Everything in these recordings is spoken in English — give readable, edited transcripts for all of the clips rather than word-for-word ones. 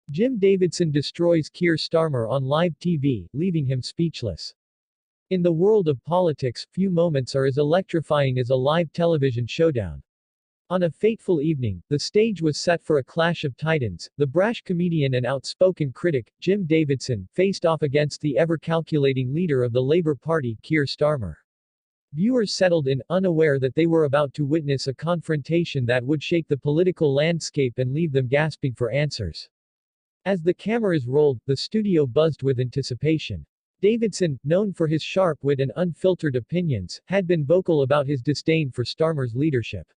Jim Davidson destroys Kier Starmer on live TV, leaving him speechless. In the world of politics, few moments are as electrifying as a live television showdown. On a fateful evening, the stage was set for a clash of titans. The brash comedian and outspoken critic, Jim Davidson, faced off against the ever-calculating leader of the Labour Party, Kier Starmer. Viewers settled in, unaware that they were about to witness a confrontation that would shake the political landscape and leave them gasping for answers. As the cameras rolled, the studio buzzed with anticipation. Davidson, known for his sharp wit and unfiltered opinions, had been vocal about his disdain for Starmer's leadership.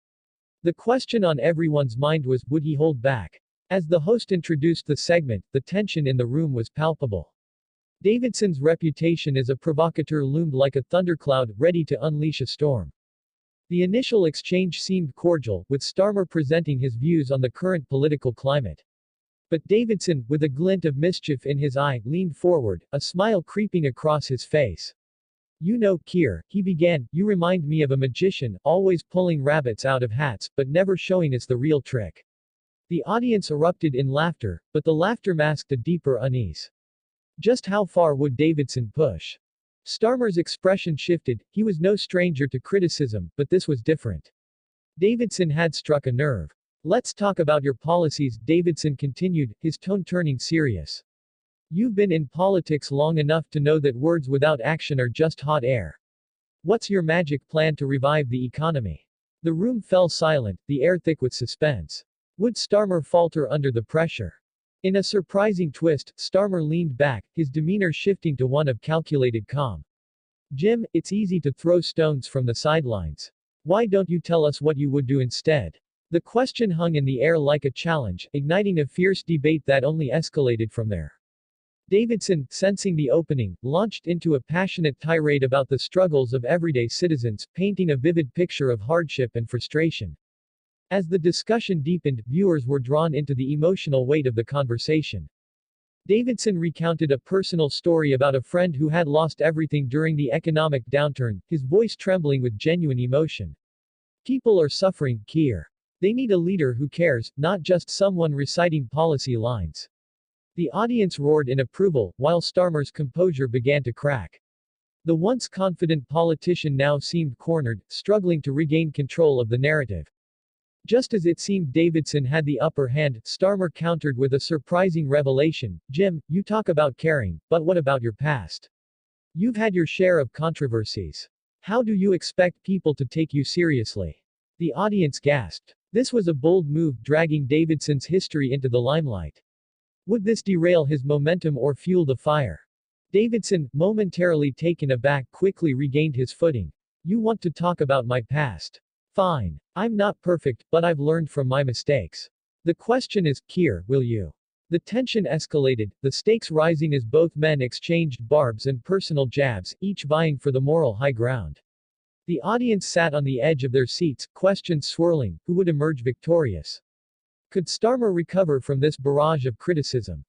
The question on everyone's mind was, would he hold back? As the host introduced the segment, the tension in the room was palpable. Davidson's reputation as a provocateur loomed like a thundercloud, ready to unleash a storm. The initial exchange seemed cordial, with Starmer presenting his views on the current political climate. But Davidson, with a glint of mischief in his eye, leaned forward, a smile creeping across his face. "You know, Kier," he began, "you remind me of a magician, always pulling rabbits out of hats, but never showing us the real trick." The audience erupted in laughter, but the laughter masked a deeper unease. Just how far would Davidson push? Starmer's expression shifted. He was no stranger to criticism, but this was different. Davidson had struck a nerve. "Let's talk about your policies," Davidson continued, his tone turning serious. "You've been in politics long enough to know that words without action are just hot air. What's your magic plan to revive the economy?" The room fell silent, the air thick with suspense. Would Starmer falter under the pressure? In a surprising twist, Starmer leaned back, his demeanor shifting to one of calculated calm. "Jim, it's easy to throw stones from the sidelines. Why don't you tell us what you would do instead?" The question hung in the air like a challenge, igniting a fierce debate that only escalated from there. Davidson, sensing the opening, launched into a passionate tirade about the struggles of everyday citizens, painting a vivid picture of hardship and frustration. As the discussion deepened, viewers were drawn into the emotional weight of the conversation. Davidson recounted a personal story about a friend who had lost everything during the economic downturn, his voice trembling with genuine emotion. "People are suffering, Kier. They need a leader who cares, not just someone reciting policy lines." The audience roared in approval, while Starmer's composure began to crack. The once confident politician now seemed cornered, struggling to regain control of the narrative. Just as it seemed Davidson had the upper hand, Starmer countered with a surprising revelation. "Jim, you talk about caring, but what about your past? You've had your share of controversies. How do you expect people to take you seriously?" The audience gasped. This was a bold move, dragging Davidson's history into the limelight. Would this derail his momentum or fuel the fire? Davidson, momentarily taken aback, quickly regained his footing. "You want to talk about my past? Fine. I'm not perfect, but I've learned from my mistakes. The question is, Kier, will you?" The tension escalated, the stakes rising as both men exchanged barbs and personal jabs, each vying for the moral high ground. The audience sat on the edge of their seats, questions swirling. Who would emerge victorious? Could Starmer recover from this barrage of criticism?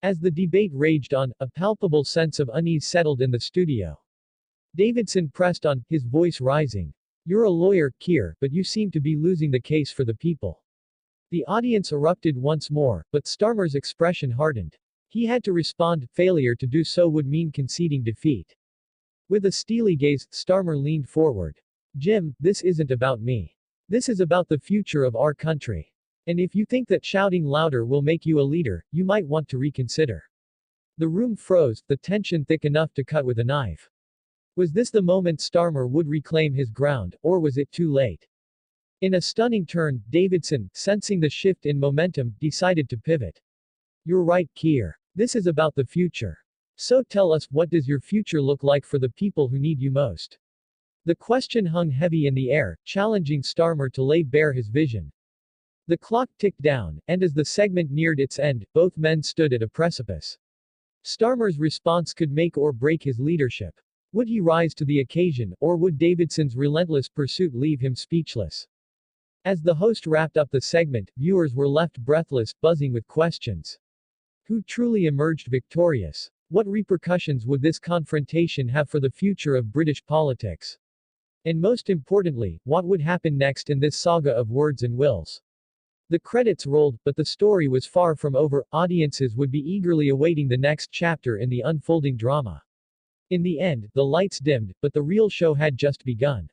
As the debate raged on, a palpable sense of unease settled in the studio. Davidson pressed on, his voice rising. "You're a lawyer, Kier, but you seem to be losing the case for the people." The audience erupted once more, but Starmer's expression hardened. He had to respond. Failure to do so would mean conceding defeat. With a steely gaze, Starmer leaned forward. "Jim, this isn't about me. This is about the future of our country. And if you think that shouting louder will make you a leader, you might want to reconsider." The room froze, the tension thick enough to cut with a knife. Was this the moment Starmer would reclaim his ground, or was it too late? In a stunning turn, Davidson, sensing the shift in momentum, decided to pivot. "You're right, Kier. This is about the future. So tell us, what does your future look like for the people who need you most?" The question hung heavy in the air, challenging Starmer to lay bare his vision. The clock ticked down, and as the segment neared its end, both men stood at a precipice. Starmer's response could make or break his leadership. Would he rise to the occasion, or would Davidson's relentless pursuit leave him speechless? As the host wrapped up the segment, viewers were left breathless, buzzing with questions. Who truly emerged victorious? What repercussions would this confrontation have for the future of British politics? And most importantly, what would happen next in this saga of words and wills? The credits rolled, but the story was far from over. Audiences would be eagerly awaiting the next chapter in the unfolding drama. In the end, the lights dimmed, but the real show had just begun.